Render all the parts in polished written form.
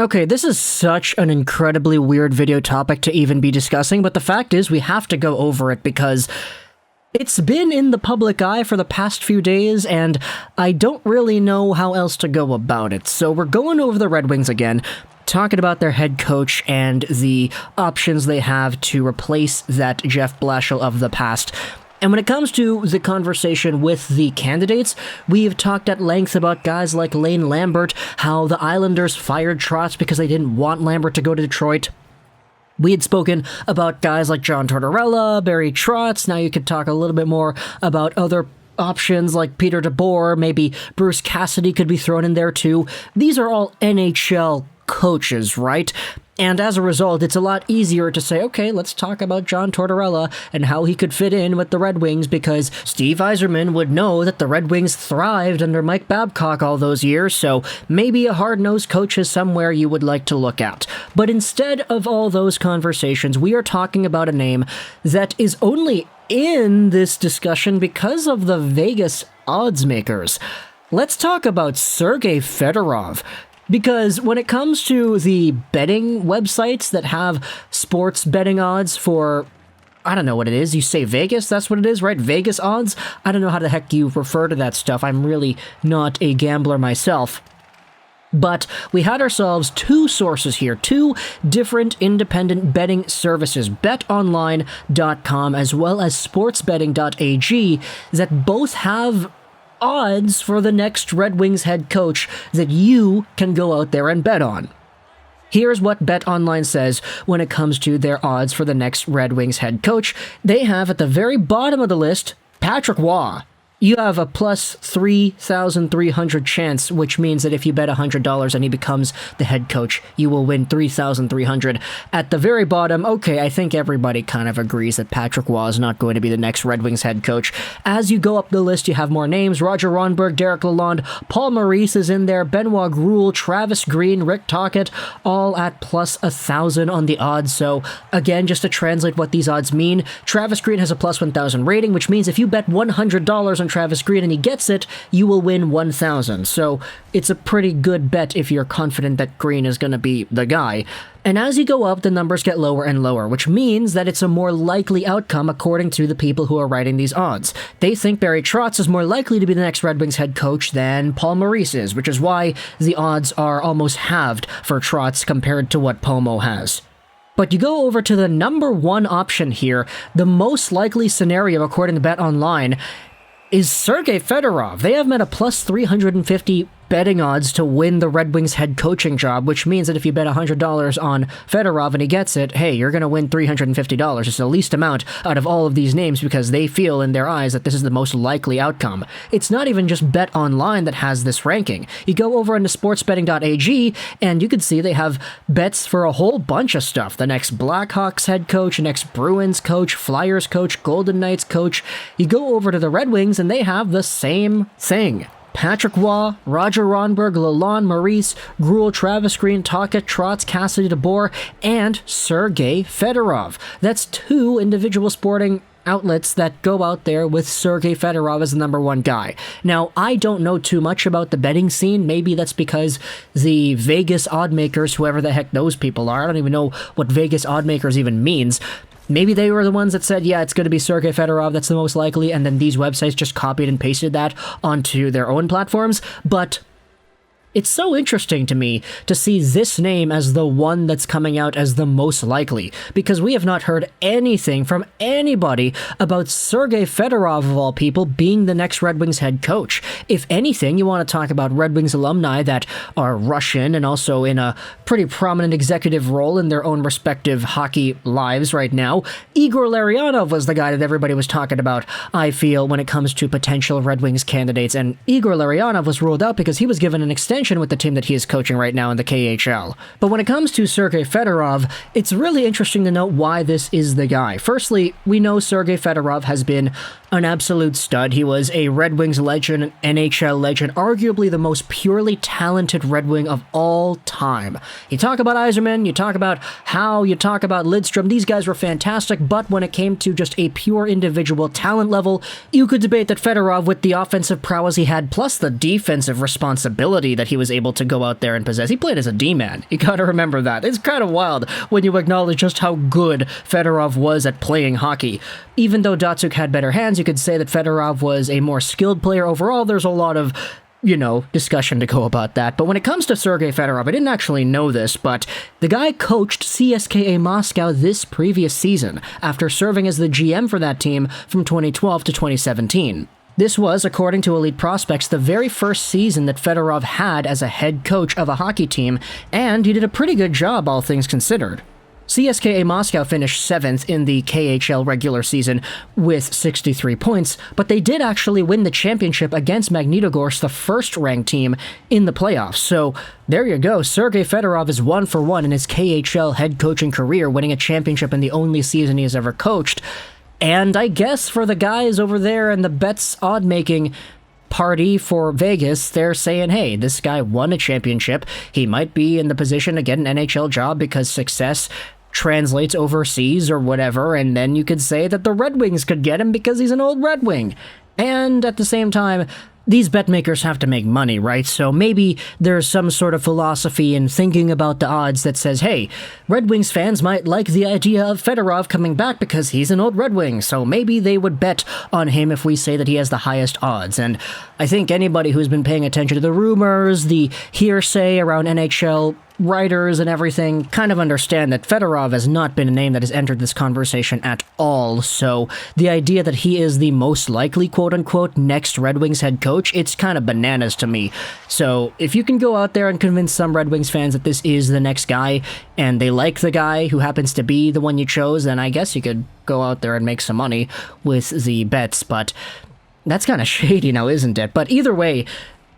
Okay, this is such an incredibly weird video topic to even be discussing, but the fact is we have to go over it because it's been in the public eye for the past few days, and I don't really know how else to go about it. So we're going over the Red Wings again, talking about their head coach and the options they have to replace that Jeff Blashill of the past. And when it comes to the conversation with the candidates, we've talked at length about guys like Lane Lambert, how the Islanders fired Trotz because they didn't want Lambert to go to Detroit. We had spoken about guys like John Tortorella, Barry Trotz. Now you could talk a little bit more about other options like Peter DeBoer, maybe Bruce Cassidy could be thrown in there too. These are all NHL coaches, right? And as a result, it's a lot easier to say, okay, let's talk about John Tortorella and how he could fit in with the Red Wings, because Steve Yzerman would know that the Red Wings thrived under Mike Babcock all those years, so maybe a hard-nosed coach is somewhere you would like to look at. But instead of all those conversations, we are talking about a name that is only in this discussion because of the Vegas odds makers. Let's talk about Sergei Fedorov. Because when it comes to the betting websites that have sports betting odds for, I don't know what it is, you say Vegas, that's what it is, right? Vegas odds? I don't know how the heck you refer to that stuff. I'm really not a gambler myself. But we had ourselves two sources here, two different independent betting services, betonline.com as well as sportsbetting.ag, that both have odds for the next Red Wings head coach that you can go out there and bet on. Here's what BetOnline says when it comes to their odds for the next Red Wings head coach. They have at the very bottom of the list, Patrick Waugh. You have a plus 3,300 chance, which means that if you bet $100 and he becomes the head coach, you will win 3,300. At the very bottom, okay, I think everybody kind of agrees that Patrick Waugh is not going to be the next Red Wings head coach. As you go up the list, you have more names. Roger Ronberg, Derek Lalonde, Paul Maurice is in there, Benoit Gruel, Travis Green, Rick Tocchet, all at plus 1,000 on the odds. So again, just to translate what these odds mean, Travis Green has a plus 1,000 rating, which means if you bet $100 on Travis Green and he gets it, you will win 1,000. So it's a pretty good bet if you're confident that Green is going to be the guy. And as you go up, the numbers get lower and lower, which means that it's a more likely outcome according to the people who are writing these odds. They think Barry Trotz is more likely to be the next Red Wings head coach than Paul Maurice is, which is why the odds are almost halved for Trotz compared to what Pomo has. But you go over to the number one option here, the most likely scenario according to BetOnline, is Sergei Fedorov. They have him at a plus 350 betting odds to win the Red Wings head coaching job, which means that if you bet $100 on Fedorov and he gets it, hey, you're going to win $350. It's the least amount out of all of these names because they feel in their eyes that this is the most likely outcome. It's not even just BetOnline that has this ranking. You go over into sportsbetting.ag and you can see they have bets for a whole bunch of stuff. The next Blackhawks head coach, next Bruins coach, Flyers coach, Golden Knights coach. You go over to the Red Wings and they have the same thing. Patrick Waugh, Roger Ronberg, Lalonde, Maurice, Gruel, Travis Green, Tocchet, Trotz, Cassidy, DeBoer, and Sergei Fedorov. That's two individual sporting outlets that go out there with Sergei Fedorov as the number one guy. Now, I don't know too much about the betting scene. Maybe that's because the Vegas odd makers, whoever the heck those people are, I don't even know what Vegas odd makers even means. Maybe they were the ones that said, yeah, it's going to be Sergei Fedorov, that's the most likely, and then these websites just copied and pasted that onto their own platforms. But it's so interesting to me to see this name as the one that's coming out as the most likely, because we have not heard anything from anybody about Sergei Fedorov, of all people, being the next Red Wings head coach. If anything, you want to talk about Red Wings alumni that are Russian and also in a pretty prominent executive role in their own respective hockey lives right now. Igor Larionov was the guy that everybody was talking about, I feel, when it comes to potential Red Wings candidates, and Igor Larionov was ruled out because he was given an extension with the team that he is coaching right now in the KHL. But when it comes to Sergei Fedorov, it's really interesting to note why this is the guy. Firstly, we know Sergei Fedorov has been an absolute stud. He was a Red Wings legend, an NHL legend, arguably the most purely talented Red Wing of all time. You talk about Yzerman, you talk about Howe, you talk about Lidstrom, these guys were fantastic, but when it came to just a pure individual talent level, you could debate that Fedorov, with the offensive prowess he had, plus the defensive responsibility that he was able to go out there and possess. He played as a D-man. You gotta remember that. It's kind of wild when you acknowledge just how good Fedorov was at playing hockey. Even though Datsyuk had better hands, you could say that Fedorov was a more skilled player overall. There's a lot of, discussion to go about that. But when it comes to Sergei Fedorov, I didn't actually know this, but the guy coached CSKA Moscow this previous season after serving as the GM for that team from 2012 to 2017. This was, according to Elite Prospects, the very first season that Fedorov had as a head coach of a hockey team, and he did a pretty good job, all things considered. CSKA Moscow finished 7th in the KHL regular season with 63 points, but they did actually win the championship against Magnitogorsk, the first-ranked team in the playoffs. So there you go. Sergei Fedorov is 1-for-1 in his KHL head coaching career, winning a championship in the only season he has ever coached. And I guess for the guys over there in the bets odd-making party for Vegas, they're saying, hey, this guy won a championship. He might be in the position to get an NHL job because success translates overseas or whatever, and then you could say that the Red Wings could get him because he's an old Red Wing. And at the same time, these bet makers have to make money, right? So maybe there's some sort of philosophy in thinking about the odds that says, hey, Red Wings fans might like the idea of Fedorov coming back because he's an old Red Wing, so maybe they would bet on him if we say that he has the highest odds. And I think anybody who's been paying attention to the rumors, the hearsay around NHL writers and everything kind of understand that Fedorov has not been a name that has entered this conversation at all. So the idea that he is the most likely quote-unquote next Red Wings head coach, it's kind of bananas to me. So if you can go out there and convince some Red Wings fans that this is the next guy and they like the guy who happens to be the one you chose, then I guess you could go out there and make some money with the bets. But that's kind of shady now, isn't it? But either way,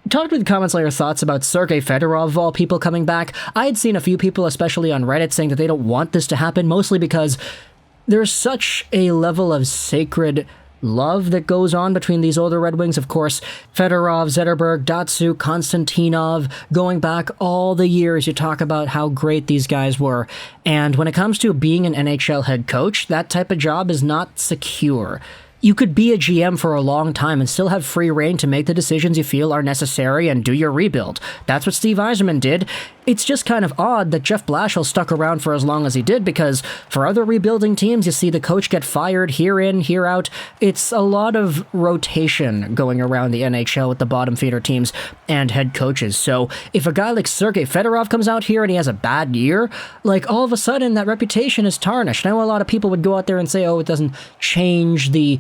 talk in the comments on your thoughts about Sergei Fedorov, of all people, coming back. I had seen a few people, especially on Reddit, saying that they don't want this to happen, mostly because there's such a level of sacred love that goes on between these older Red Wings. Of course, Fedorov, Zetterberg, Datsyuk, Konstantinov, going back all the years, you talk about how great these guys were. And when it comes to being an NHL head coach, that type of job is not secure. You could be a GM for a long time and still have free reign to make the decisions you feel are necessary and do your rebuild. That's what Steve Yzerman did. It's just kind of odd that Jeff Blashill stuck around for as long as he did, because for other rebuilding teams, you see the coach get fired here in, here out. It's a lot of rotation going around the NHL with the bottom feeder teams and head coaches. So if a guy like Sergei Fedorov comes out here and he has a bad year, like all of a sudden that reputation is tarnished. I know a lot of people would go out there and say, oh, it doesn't change the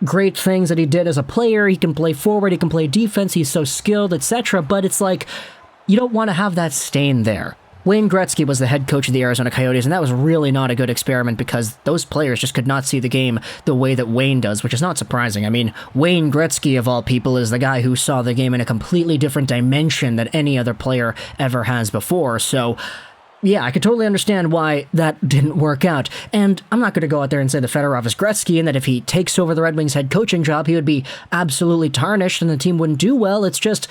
great things that he did as a player. He can play forward, he can play defense, he's so skilled, etc. But it's like, you don't want to have that stain there. Wayne Gretzky was the head coach of the Arizona Coyotes, and that was really not a good experiment because those players just could not see the game the way that Wayne does, which is not surprising. I mean, Wayne Gretzky, of all people, is the guy who saw the game in a completely different dimension than any other player ever has before. So yeah, I could totally understand why that didn't work out. And I'm not going to go out there and say that Fedorov is Gretzky and that if he takes over the Red Wings head coaching job, he would be absolutely tarnished and the team wouldn't do well. It's just,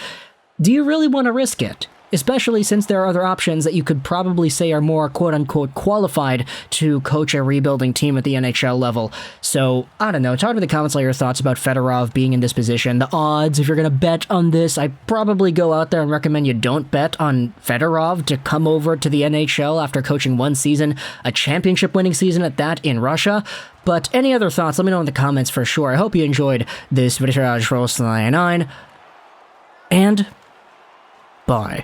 do you really want to risk it? Especially since there are other options that you could probably say are more quote-unquote qualified to coach a rebuilding team at the NHL level. So, I don't know, talk in the comments all your thoughts about Fedorov being in this position. The odds, if you're going to bet on this, I'd probably go out there and recommend you don't bet on Fedorov to come over to the NHL after coaching one season, a championship-winning season at that, in Russia. But any other thoughts, let me know in the comments for sure. I hope you enjoyed this video. And bye.